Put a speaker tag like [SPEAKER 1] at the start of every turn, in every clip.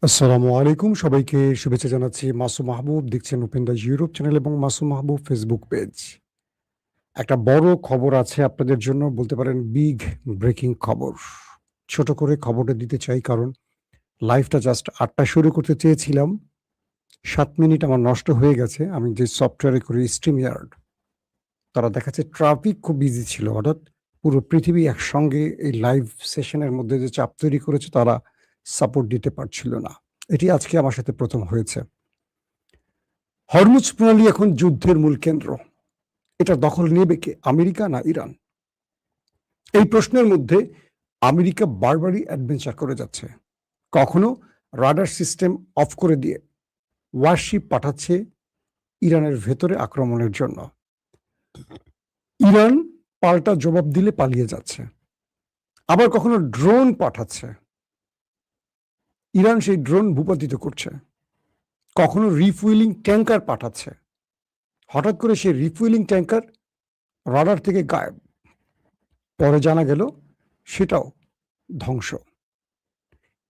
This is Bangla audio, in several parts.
[SPEAKER 1] আসসালামু আলাইকুম। সবাইকে শুভেচ্ছা জানাচ্ছি। মাসুম মাহবুব দেখছেন ওপেন দ্য ইউরোপ চ্যানেল এবং মাসুম মাহবুব ফেসবুক পেজ। একটা বড় খবর আছে আপনাদের জন্য, বলতে পারেন বিগ ব্রেকিং খবর। ছোট করে খবরটা দিতে চাই কারণ লাইভটা জাস্ট ৮ টায় শুরু করতে চেয়েছিলাম। ৭ মিনিট আমার নষ্ট হয়ে গেছে। আমি যে সফটওয়্যারে করি StreamYard, তারা দেখাচ্ছে ট্রাফিক খুব বিজি ছিল। অর্থাৎ পুরো পৃথিবী একসঙ্গে এই লাইভ সেশনের মধ্যে যে চাপ তৈরি করেছে তারা সাপোর্ট দিতে পারছিল না। এটি আজকে আমার সাথে ১ম হয়েছে। হরমুজ প্রণালী এখন যুদ্ধের মূল কেন্দ্র। এটা দখল নেবে কে? আমেরিকা না ইরান? এই প্রশ্নের মধ্যে আমেরিকা বারবারই অ্যাডভেঞ্চার করে যাচ্ছে। কখনো রাডার সিস্টেম অফ করে দিয়ে ওয়ারশিপ পাঠাচ্ছে ইরানের ভেতরে আক্রমণের জন্য। ইরান পাল্টা জবাব দিলে পালিয়ে যাচ্ছে। আবার কখনো ড্রোন পাঠাচ্ছে। ইরান সেই ড্রোন ভূপাতিত করছে। কখনো রিফুয়েলিং ট্যাঙ্কার পাঠাচ্ছে। হঠাৎ করে সেই রিফুয়েলিং ট্যাঙ্কার রাডার থেকে গায়েব। পরে জানা গেল সেটাও ধ্বংস।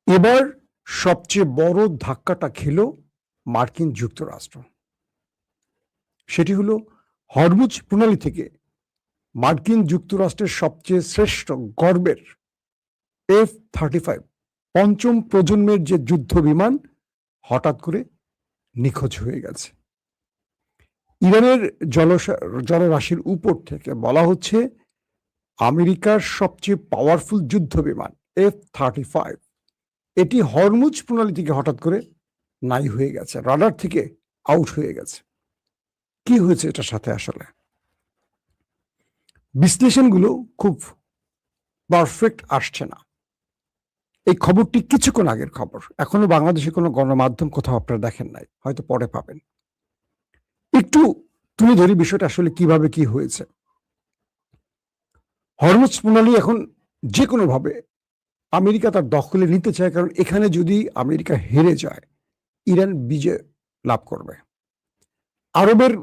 [SPEAKER 1] এবার সবচেয়ে বড় ধাক্কাটা খেল মার্কিন যুক্তরাষ্ট্র। সেটি হলো হরমুজ প্রণালী থেকে মার্কিন যুক্তরাষ্ট্রের সবচেয়ে শ্রেষ্ঠ গর্বের F-35 পঞ্চম প্রজন্মের যে যুদ্ধ বিমান হঠাৎ করে নিখোঁজ হয়ে গেছে। ইরানের জলরাশির উপর থেকে বলা হচ্ছে আমেরিকার সবচেয়ে পাওয়ারফুল যুদ্ধ বিমান F-35 এটি হরমুজ প্রণালী থেকে হঠাৎ করে নাই হয়ে গেছে, রাডার থেকে আউট হয়ে গেছে। কি হয়েছে এটার সাথে? আসলে বিশ্লেষণগুলো খুব পারফেক্ট আসছে না। এই খবরটি কিছুক্ষণ আগের খবর, এখনো বাংলাদেশে কোনো গণমাধ্যম কোথাও আপনারা দেখেন নাই, হয়তো পরে পাবেন। একটু তুলে ধরি বিষয়টা আসলে কিভাবে কি হয়েছে। হরমুজ প্রণালী এখন যে কোনো ভাবে আমেরিকা তার দখলে নিতে চায়, কারণ এখানে যদি আমেরিকা হেরে যায় ইরান বিজয় লাভ করবে। আরবের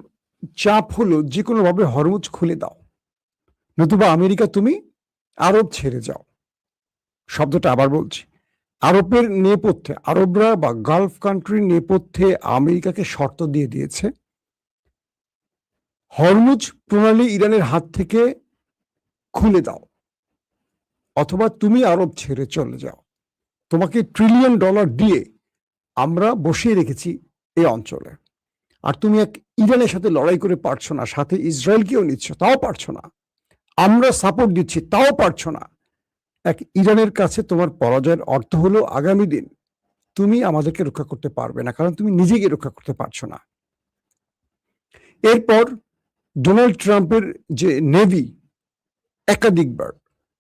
[SPEAKER 1] চাপ হলো যে কোনো ভাবে হরমুজ খুলে দাও, নতুবা আমেরিকা তুমি আরব ছেড়ে যাও। শব্দটা আবার বলছি, আরবের নেপথ্যে, আরবরা বা গালফ কান্ট্রির নেপথ্যে আমেরিকাকে শর্ত দিয়ে দিয়েছে, হরমুজ প্রণালী ইরানের হাত থেকে খুলে দাও অথবা তুমি আরব ছেড়ে চলে যাও। তোমাকে $1 ট্রিলিয়ন দিয়ে আমরা বসিয়ে রেখেছি এই অঞ্চলে, আর তুমি এক ইরানের সাথে লড়াই করে পারছো না, সাথে ইসরায়েলকেও নিচ্ছ তাও পারছো না, আমরা সাপোর্ট দিচ্ছি তাও পারছো না। এক ইরানের কাছে তোমার পরাজয়ের অর্থ হলো আগামী দিন তুমি আমাদেরকে রক্ষা করতে পারবে না, কারণ তুমি নিজেকে রক্ষা করতে পারছো না। এরপর ডোনাল্ড ট্রাম্পের যে নেভি একাধিকবার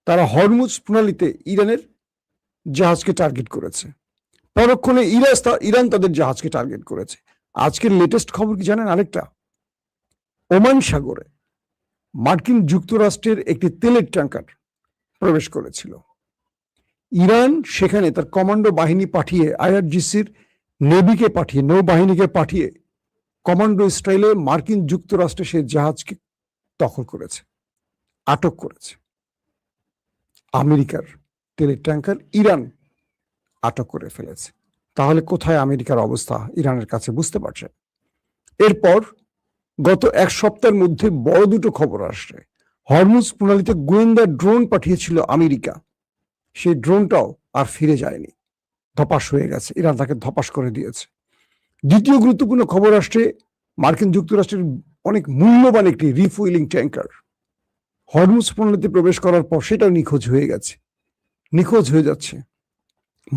[SPEAKER 1] তারা হরমুজ প্রণালীতে ইরানের জাহাজকে টার্গেট করেছে, পরক্ষণে ইরান তাদের জাহাজকে টার্গেট করেছে। আজকের লেটেস্ট খবর কি জানেন? আরেকটা, ওমান সাগরে মার্কিন যুক্তরাষ্ট্রের একটি তেলের ট্যাঙ্কার প্রবেশ করেছিল। ইরান সেখানে তার কমান্ডো বাহিনী পাঠিয়ে, IRGCর নেভিকে পাঠিয়ে, নৌবাহিনীকে পাঠিয়ে কমান্ডো স্টাইলে মার্কিন যুক্তরাষ্ট্রে সেই জাহাজকে দখল করেছে, আটক করেছে। আমেরিকার তেলের ট্যাঙ্কার ইরান আটক করে ফেলেছে। তাহলে কোথায় আমেরিকার অবস্থা ইরানের কাছে, বুঝতে পারছেন? এরপর গত এক সপ্তাহের মধ্যে বড় দুটো খবর আসছে। হরমুজ প্রণালীতে গোয়েন্দা ড্রোন পাঠিয়েছিল আমেরিকা, সেই ড্রোনটাও আর ফিরে যায়নি, ধপাস হয়ে গেছে, ইরান তাকে ধপাস করে দিয়েছে। দ্বিতীয় গুরুত্বপূর্ণ খবর আসছে, মার্কিন যুক্তরাষ্ট্রের অনেক মূল্যবান একটি রিফুয়েলিং ট্যাঙ্কার হরমুজ প্রণালীতে প্রবেশ করার পর সেটাও নিখোঁজ হয়ে গেছে, নিখোঁজ হয়ে যাচ্ছে।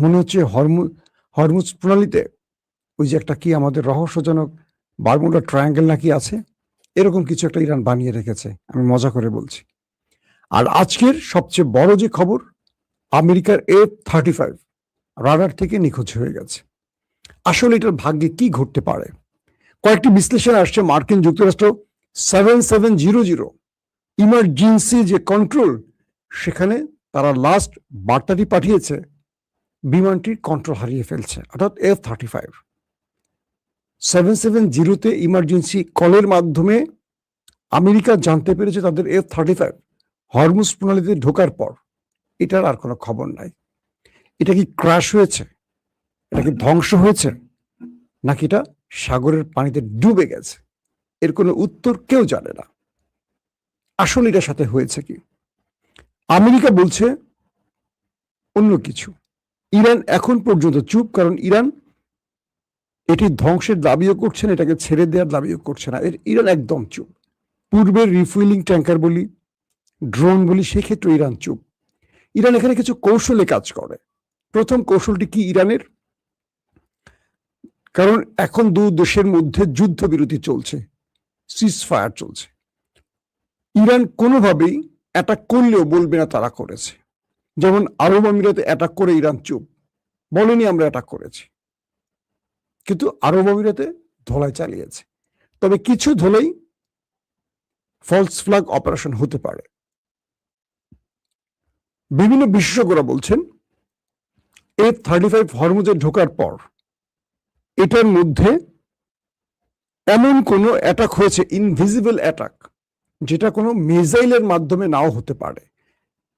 [SPEAKER 1] মনে হচ্ছে হরমুজ প্রণালীতে ওই যে একটা কি আমাদের রহস্যজনক বারমুডা ট্রায়াঙ্গেল নাকি আছে, এরকম কিছু একটা ইরান বানিয়ে রেখেছে, আমি মজা করে বলছি। আর আজকের সবচেয়ে বড় যে খবর, আমেরিকার F-35 রাডার থেকে নিখোঁজ হয়ে গেছে। আসলে এটার ভাগ্যে কি ঘটতে পারে? কয়েকটি বিশ্লেষণ আসছে, মার্কিন যুক্তরাষ্ট্র 7700 ইমার্জেন্সি যে কন্ট্রোল, সেখানে তারা লাস্ট বার্তাটি পাঠিয়েছে, বিমানটির কন্ট্রোল হারিয়ে ফেলছে, অর্থাৎ F-35 770-তে ইমার্জেন্সি কলের মাধ্যমে আমেরিকা জানতে পেরেছে তাদের F-35 হরমুজ প্রণালীতে ঢোকার পর। এটার আর কোনো খবর নাই। এটা কি ক্র্যাশ হয়েছে? এটা কি ধ্বংস হয়েছে, নাকি এটা সাগরের পানিতে ডুবে গেছে? এর কোনো উত্তর কেউ জানে না। আসলে এটার সাথে হয়েছে কি? আমেরিকা বলছে অন্য কিছু। ইরান এখন পর্যন্ত চুপ, কারণ ইরান এটি ধ্বংসের দাবিও করছে না, এটাকে ছেড়ে দেওয়ার দাবিও করছে না। ইরান একদম চুপ। পূর্বের রিফুয়েলিং ট্যাঙ্কার বলি, ড্রোন বলি, সেক্ষেত্রে ইরান চুপ। ইরান এখানে কিছু কৌশলে কাজ করে। প্রথম কৌশলটি কি ইরানের? কারণ এখন দু দেশের মধ্যে যুদ্ধবিরতি চলছে, সিজ ফায়ার চলছে। ইরান কোনোভাবেই অ্যাটাক করলেও বলবে না তারা করেছে। যেমন আরব আমিরাতে অ্যাটাক করে ইরান চুপ, বলেনি আমরা অ্যাটাক করেছি, কিন্তু আরব আমিরাতে ধোলাই চালিয়েছে। তবে কিছু ধোলাই ফলস ফ্ল্যাগ অপারেশন হতে পারে। বিভিন্ন বিশেষজ্ঞরা বলছেন F-35 হরমুজে ঢোকার পর এটার মধ্যে এমন কোনো অ্যাটাক হয়েছে, ইনভিজিবল অ্যাটাক, যেটা কোনো মিসাইলের মাধ্যমে নাও হতে পারে।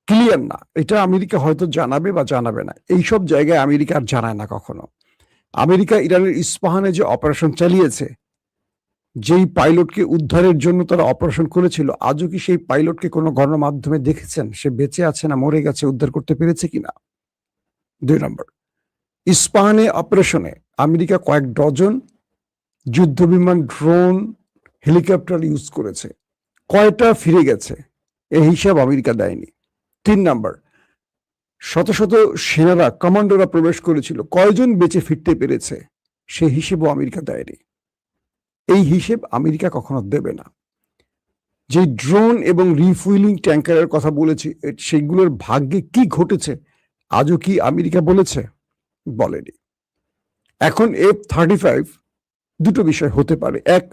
[SPEAKER 1] ক্লিয়ার না, এটা আমেরিকা হয়তো জানাবে বা জানাবে না। এইসব জায়গায় আমেরিকা আর জানায় না কখনো। আমেরিকা ইরানের ইস্পাহানে যে অপারেশন চালিয়েছে, যেই পাইলটকে উদ্ধারের জন্য তারা অপারেশন করেছিল, আজও কি সেই পাইলটকে কোনো গণমাধ্যমে দেখেছেন সে বেঁচে আছে না মরে গেছে, উদ্ধার করতে পেরেছে কিনা? 2 নম্বর, ইস্পাহানে অপারেশনে আমেরিকা কয়েক ডজন যুদ্ধ বিমান, ড্রোন, হেলিকপ্টার ইউজ করেছে। কয়টা ফিরে গেছে এই হিসাব আমেরিকা দেয়নি। 3 নম্বর, শত শত সেনারা, কমান্ডোরা প্রবেশ করেছিল, কয়জন বেঁচে ফিরতে পেরেছে সেই হিসেবও আমেরিকা দেয়নি। এই হিসেব আমেরিকা কখনো দেবে না। যে ড্রোন এবং রিফুয়েলিং ট্যাঙ্কারের কথা বলেছি, সেগুলোর ভাগ্যে কি ঘটেছে আজও কি আমেরিকা বলেছে? বলেনি। এখন F-35 দুটো বিষয় হতে পারে। এক,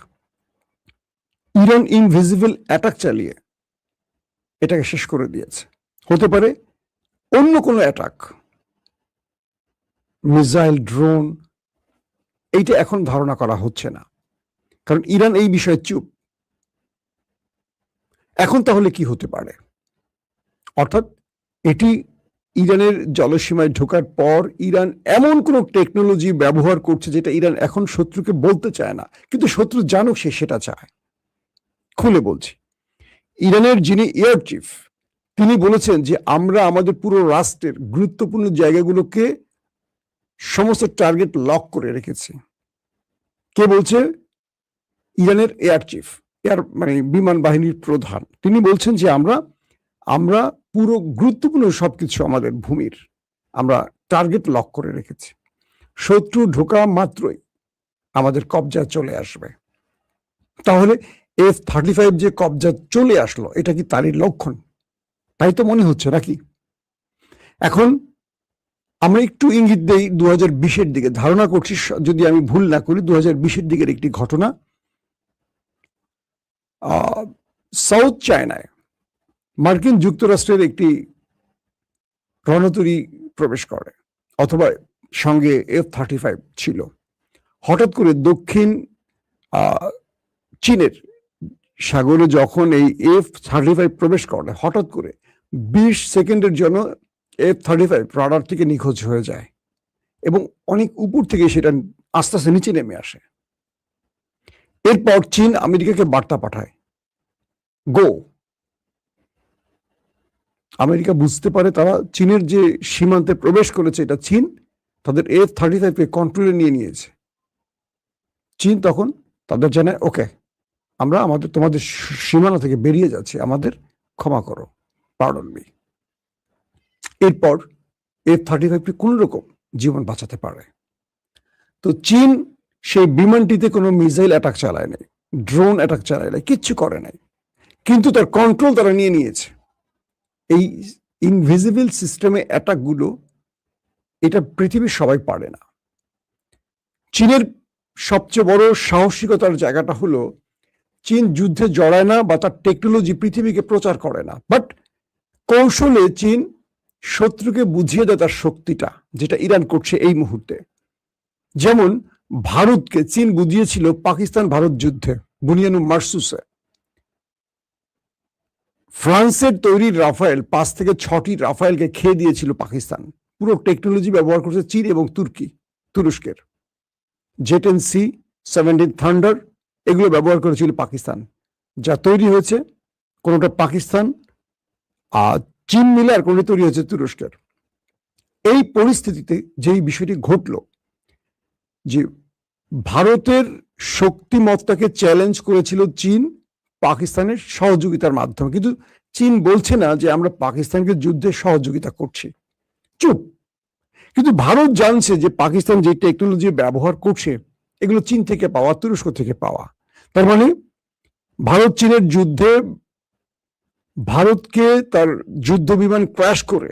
[SPEAKER 1] ইরান ইনভিজিবল অ্যাটাক চালিয়ে এটাকে শেষ করে দিয়েছে। হতে পারে অন্য কোনো অ্যাটাক, মিসাইল, ড্রোন, এইটা এখন ধারণা করা হচ্ছে না, কারণ ইরান এই বিষয়ে চুপ। এখন তাহলে কি হতে পারে? অর্থাৎ এটি ইরানের জলসীমায় ঢোকার পর ইরান এমন কোন টেকনোলজি ব্যবহার করছে যেটা ইরান এখন শত্রুকে বলতে চায় না, কিন্তু শত্রু জানুক সে সেটা চায়। খুলে বলছি, ইরানের যিনি এয়ার চিফ, তিনি বলেছেন যে আমরা আমাদের পুরো রাষ্ট্রের গুরুত্বপূর্ণ জায়গাগুলোকে সমস্ত টার্গেট লক করে রেখেছি। কে বলছে? ইরানের এয়ার চিফ, মানে বিমান বাহিনীর প্রধান। তিনি বলছেন যে আমরা পুরো গুরুত্বপূর্ণ সবকিছু আমাদের ভূমির আমরা টার্গেট লক করে রেখেছি। শত্রু ঢোকা মাত্রই আমাদের কবজা চলে আসবে। তাহলে F-35 যে কবজা চলে আসলো, এটা কি তারই লক্ষণ? তাই তো মনে হচ্ছে, নাকি? এখন আমরা একটু ইঙ্গিত দেই 2020-এর দিকে। ধারণা করছি, যদি আমি ভুল না করি, 2020-এর দিকের একটি ঘটনা। সাউথ চায়নায় মার্কিন যুক্তরাষ্ট্রের একটি রণতরী প্রবেশ করে, অথবা সঙ্গে F-35 ছিল। হঠাৎ করে দক্ষিণ চীনের সাগরে যখন এই F-35 প্রবেশ করে, হঠাৎ করে 20 সেকেন্ডের জন্য F-35 রাডার থেকে নিখোঁজ হয়ে যায় এবং অনেক উপর থেকে সেটা আস্তে আস্তে নিচে নেমে আসে। এরপর চীন আমেরিকাকে বার্তা পাঠায়, গো। আমেরিকা বুঝতে পারে তারা চীনের যে সীমান্তে প্রবেশ করেছে এটা চীন তাদের F-35 কে কন্ট্রোলে নিয়ে নিয়েছে। চীন তখন তাদের জানায়, ওকে, আমরা তোমাদের সীমানা থেকে বেরিয়ে যাচ্ছি, আমাদের ক্ষমা করো, পার্ডন মি। এরপর F-35 কোন রকম জীবন বাঁচাতে পারে। তো চীন সেই বিমানটিতে কোনো মিসাইল অ্যাটাক চালায় নাই, ড্রোন অ্যাটাক চালায় নাই, কিচ্ছু করে নাই, কিন্তু তার কন্ট্রোল তারা নিয়ে নিয়েছে। এই ইনভিজিবল সিস্টেমে অ্যাটাক গুলো, এটা পৃথিবীর সবাই পারে না। চীনের সবচেয়ে বড় সাহসিকতার জায়গাটা হলো, চীন যুদ্ধে জড়ায় না বা তার টেকনোলজি পৃথিবীকে প্রচার করে না, বাট কৌশলে চীন শত্রুকে বুঝিয়ে দেয় তার শক্তিটা, যেটা ইরান করছে এই মুহূর্তে। যেমন ভারতকে চীন বুঝিয়েছিল পাকিস্তান ভারত যুদ্ধে, বুনিয়ানু মারসুসে। ফ্রান্সের তৈরি রাফায়েল 5 থেকে 6টি রাফায়েলকে খেয়ে দিয়েছিল পাকিস্তান। পুরো টেকনোলজি ব্যবহার করছে চীন এবং তুর্কি। তুরস্কের। জেট-17 থান্ডার এগুলো ব্যবহার করেছিল পাকিস্তান। যা তৈরি হয়েছে কোনোটা পাকিস্তান আর চীন মিলে, আর কোনোটা তৈরি হয়েছে তুরস্কের। এই পরিস্থিতিতে যেই বিষয়টি ঘটল যে ভারতের শক্তিমত্তাকে চ্যালেঞ্জ করেছিল চীন পাকিস্তানের সহযোগিতার মাধ্যমে, কিন্তু চীন বলছে না যে আমরা পাকিস্তানকে যুদ্ধে সহযোগিতা করছি, চুপ। কিন্তু ভারত জানছে যে পাকিস্তান যে টেকনোলজি ব্যবহার করছে এগুলো চীন থেকে পাওয়া, তুরস্ক থেকে পাওয়া। তার মানে ভারত চীনের যুদ্ধে ভারতকে তার যুদ্ধ বিমান ক্র্যাশ করে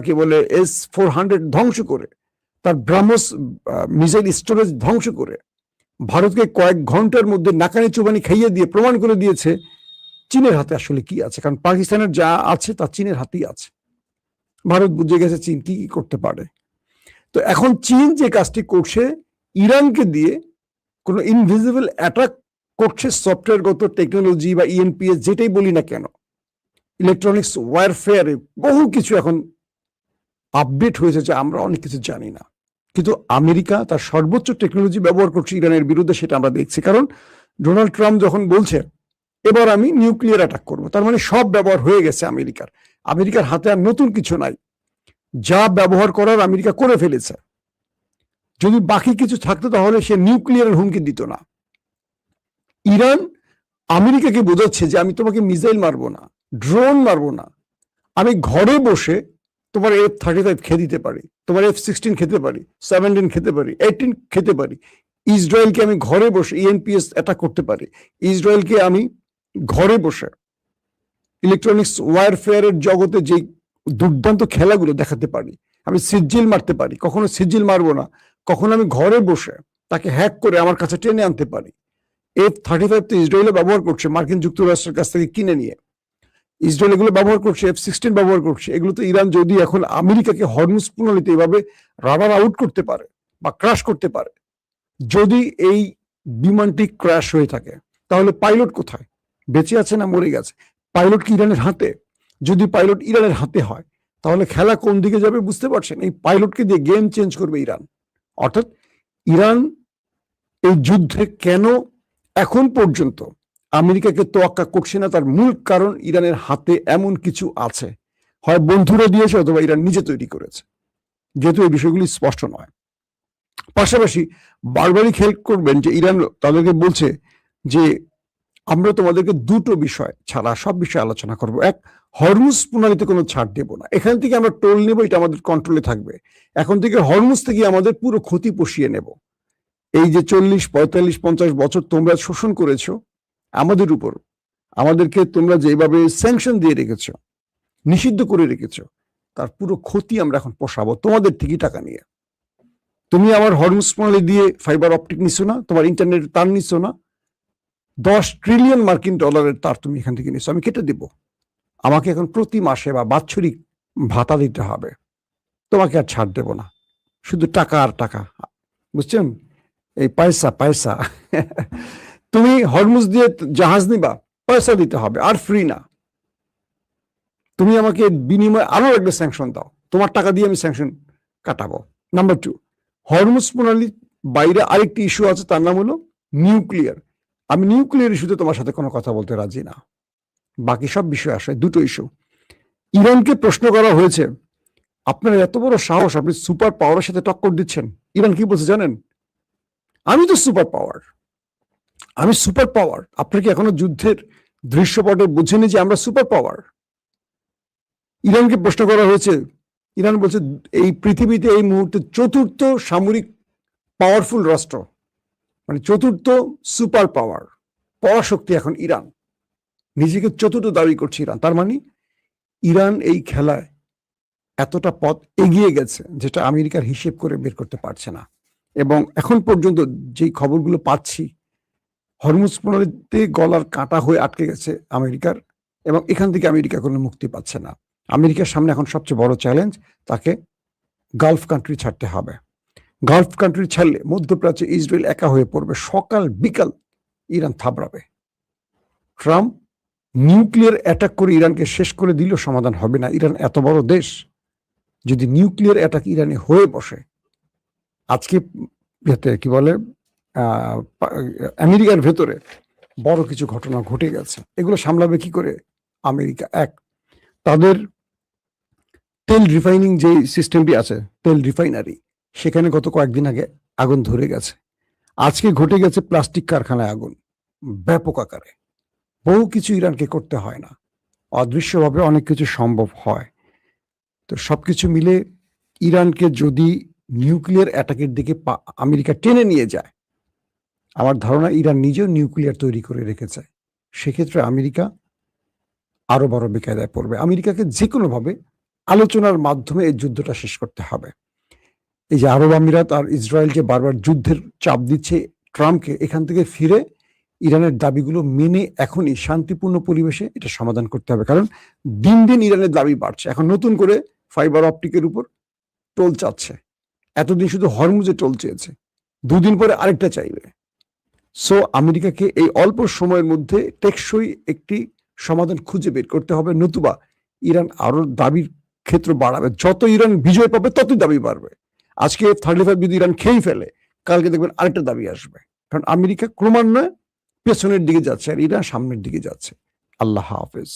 [SPEAKER 1] কি বলে S-400 ধ্বংস করে, তার ব্রাহ্মস মিসাইল স্টোরেজ ধ্বংস করে ভারতকে কয়েক ঘন্টার মধ্যে নাকানি চুবানি খাইয়ে দিয়ে প্রমাণ করে দিয়েছে চীনের হাতে আসলে কি আছে। কারণ পাকিস্তানের যা আছে তা চীনের হাতেই আছে। ভারত বুঝে গেছে চীন কি কি করতে পারে। তো এখন চীন যে কাজটি করছে, ইরানকে দিয়ে কোনো ইনভিজিবল অ্যাটাক করছে, সফটওয়্যারগত টেকনোলজি বা ENPS যেটাই বলি না কেন, ইলেকট্রনিক্স ওয়ারফেয়ারে বহু কিছু এখন আপডেট হয়েছে যে আমরা অনেক কিছু জানি না। কিন্তু আমেরিকা তার সর্বোচ্চ টেকনোলজি ব্যবহার করছে ইরানের বিরুদ্ধে, সেটা আমরা দেখছি। কারণ ডোনাল্ড ট্রাম্প যখন বলছে এবার আমি নিউক্লিয়ার অ্যাটাক করবো, তার মানে সব ব্যবহার হয়ে গেছে আমেরিকার। আমেরিকার হাতে আর নতুন কিছু নাই, যা ব্যবহার করার আমেরিকা করে ফেলেছে। যদি বাকি কিছু থাকতো তাহলে সে নিউক্লিয়ারের হুমকি দিত না। ইরান আমেরিকাকে বোঝাচ্ছে যে আমি তোমাকে মিসাইল মারবো না, ড্রোন মারবো না, আমি ঘরে বসে তোমার F-35 খেয়ে দিতে পারি, তোমার F-16 খেতে পারি, 17 খেতে পারি, 18 খেতে পারি। ইসরায়েলকে আমি ঘরে বসে ENPS অ্যাটাক করতে পারি, ইসরায়েলকে আমি ঘরে বসে ইলেকট্রনিক্স ওয়ারফেয়ারের জগতে যে দুর্দান্ত খেলাগুলো দেখাতে পারি, আমি সিজিল মারতে পারি, কখনো সিজিল মারবো না, কখনো আমি ঘরে বসে তাকে হ্যাক করে আমার কাছে টেনে আনতে পারি। F-35 তো ইসরায়েলে ব্যবহার করছে মার্কিন যুক্তরাষ্ট্রের কাছ থেকে কিনে নিয়ে, ইসরায়েল এগুলো ব্যবহার করছে, F-16 ব্যবহার করছে। এগুলো তো ইরান যদি এখন আমেরিকাকে হরমুজ প্রণালীতে এভাবে রাবার আউট করতে পারে বা ক্রাশ করতে পারে, যদি এই বিমানটি ক্র্যাশ হয়ে থাকে তাহলে পাইলট কোথায়, বেঁচে আছে না মরে গেছে? পাইলট কি ইরানের হাতে? যদি পাইলট ইরানের হাতে হয় তাহলে খেলা কোন দিকে যাবে বুঝতে পারছেন? এই পাইলটকে দিয়ে গেম চেঞ্জ করবে ইরান। অর্থাৎ ইরান এই যুদ্ধে কেন এখন পর্যন্ত আমেরিকাকে তোয়াক্কা করছে না, তার মূল কারণ ইরানের হাতে এমন কিছু আছে, হয় বন্ধুরা দিয়েছে অথবা ইরান নিজে তৈরি করেছে, যেহেতু এই বিষয়গুলি স্পষ্ট নয়। পাশাপাশি বারবারই খেয়াল করবেন যে ইরান তাদেরকে বলছে যে আমরা তোমাদেরকে দুটো বিষয় ছাড়া সব বিষয়ে আলোচনা করব। এক, হরমুজ প্রণালীতে কোনো ছাড় দেব না, এখান থেকে আমরা টোল নেব, এটা আমাদের কন্ট্রোলে থাকবে। এখন থেকে হরমুজ থেকে আমাদের পুরো ক্ষতি পুষিয়ে নেব। এই যে 40, 45, 50 বছর তোমরা শোষণ করেছো আমাদের উপর, আমাদেরকে তোমরা যেভাবে স্যাংশন দিয়ে রেখেছো, নিষিদ্ধ করে রেখেছো, তার পুরো ক্ষতি আমরা এখন পোষাবো তোমাদের ঠিকই টাকা নিয়ে। তুমি আমার হরমুজ প্রণালী দিয়ে ফাইবার অপটিক নিছো না, তোমার ইন্টারনেটের তার নিছো না, 10 ট্রিলিয়ন মার্কিন ডলারের তার তুমি এখান থেকে নিছো, আমি কেটে দেব। আমাকে এখন প্রতি মাসে বা বাৎসরিক ভাতা দিতে হবে, তোমাকে আর ছাড় দেব না, শুধু টাকা আর টাকা, বুঝছেন? এই পয়সা পয়সা তুমি হরমুজ দিয়ে জাহাজ নিবা, পয়সা দিতে হবে, আর ফ্রি না। তুমি আমাকে বিনিময়ে আরো একটা স্যাংশন দাও, তোমার টাকা দিয়ে আমি স্যাংশন কাটাবো। নাম্বার 2, হরমুজ প্রণালীর বাইরে আরেকটি ইস্যু আছে, তার নাম হলো নিউক্লিয়ার। আমি নিউক্লিয়ার ইস্যুতে তোমার সাথে কোনো কথা বলতে রাজি না, বাকি সব বিষয় আসে। দুটো ইস্যু ইরানকে প্রশ্ন করা হয়েছে, আপনার এত বড় সাহস, আপনি সুপার পাওয়ারের সাথে টক্কর দিচ্ছেন। ইরান কি বলছে জানেন? আমি তো সুপার পাওয়ার, আমি সুপার পাওয়ার। আপনার কি এখনো যুদ্ধের দৃশ্যপটে বুঝেনি যে আমরা সুপার পাওয়ার? ইরানকে প্রশ্ন করা হয়েছে, ইরান বলছে এই পৃথিবীতে এই মুহূর্তে চতুর্থ সামরিক পাওয়ারফুল রাষ্ট্র, মানে চতুর্থ সুপার পাওয়ার, পরাশক্তি এখন ইরান, নিজেকে চতুর্থ দাবি করছে ইরান। তার মানে ইরান এই খেলায় এতটা পথ এগিয়ে গেছে যেটা আমেরিকার হিসেব করে বের করতে পারছে না। এবং এখন পর্যন্ত যেই খবরগুলো পাচ্ছি, হরমুজ প্রণালীতে গলার কাঁটা হয়ে আটকে গেছে আমেরিকার, এবং এখান থেকে আমেরিকা কোনো মুক্তি পাচ্ছে না। আমেরিকার সামনে এখন সবচেয়ে বড় চ্যালেঞ্জ, তাকে গালফ কান্ট্রি ছাড়তে হবে। গালফ কান্ট্রি ছাড়লে মধ্যপ্রাচ্যে ইসরায়েল একা হয়ে পড়বে, সকাল বিকাল ইরান থাবড়াবে। ট্রাম্প নিউক্লিয়ার অ্যাটাক করে ইরানকে শেষ করে দিলেও সমাধান হবে না। ইরান এত বড় দেশ, যদি নিউক্লিয়ার অ্যাটাক ইরানে হয়ে বসে আজকে কি বলে আমেরিকার ভেতরে বড় কিছু ঘটনা ঘটে গেছে, এগুলো সামলাবে কি করে আমেরিকা? এক, তাদের তেল রিফাইনিং যে সিস্টেমটি আছে, তেল রিফাইনারি, সেখানে গত কয়েকদিন আগে আগুন ধরে গেছে। আজকে ঘটে গেছে প্লাস্টিক কারখানায় আগুন, ব্যাপক আকারে। বহু কিছু ইরানকে করতে হয় না, অদৃশ্যভাবে অনেক কিছু সম্ভব হয়। তো সবকিছু মিলে ইরানকে যদি নিউক্লিয়ার অ্যাটাকের দিকে আমেরিকা টেনে নিয়ে যায়, আমার ধারণা ইরান নিজেও নিউক্লিয়ার তৈরি করে রেখেছে। সেক্ষেত্রে আমেরিকা আরো বড় বেকায়দায় পড়বে। আমেরিকাকে যে কোনোভাবে আলোচনার মাধ্যমে এই যুদ্ধটা শেষ করতে হবে। এই যে আরব আমিরাত আর ইসরায়েল যে বারবার যুদ্ধের চাপ দিচ্ছে ট্রাম্পকে, এখান থেকে ফিরে ইরানের দাবিগুলো মেনে এখনই শান্তিপূর্ণ পরিবেশে এটা সমাধান করতে হবে। কারণ দিন দিন ইরানের দাবি বাড়ছে, এখন নতুন করে ফাইবার অপটিকের উপর টোল চাচ্ছে। এতদিন শুধু হরমুজে টোল চেয়েছে, দুদিন পরে আরেকটা চাইবে। সো আমেরিকাকে এই অল্প সময়ের মধ্যে টেকসই একটি সমাধান খুঁজে বের করতে হবে, নতুবা ইরান আরো দাবির ক্ষেত্র বাড়াবে। যত ইরান বিজয় পাবে ততই দাবি বাড়বে। আজকে F-35 যদি ইরান খেয়েই ফেলে, কালকে দেখবেন আরেকটা দাবি আসবে। কারণ আমেরিকা ক্রমান্বয়ে পেছনের দিকে যাচ্ছে আর ইরান সামনের দিকে যাচ্ছে। আল্লাহ হাফেজ।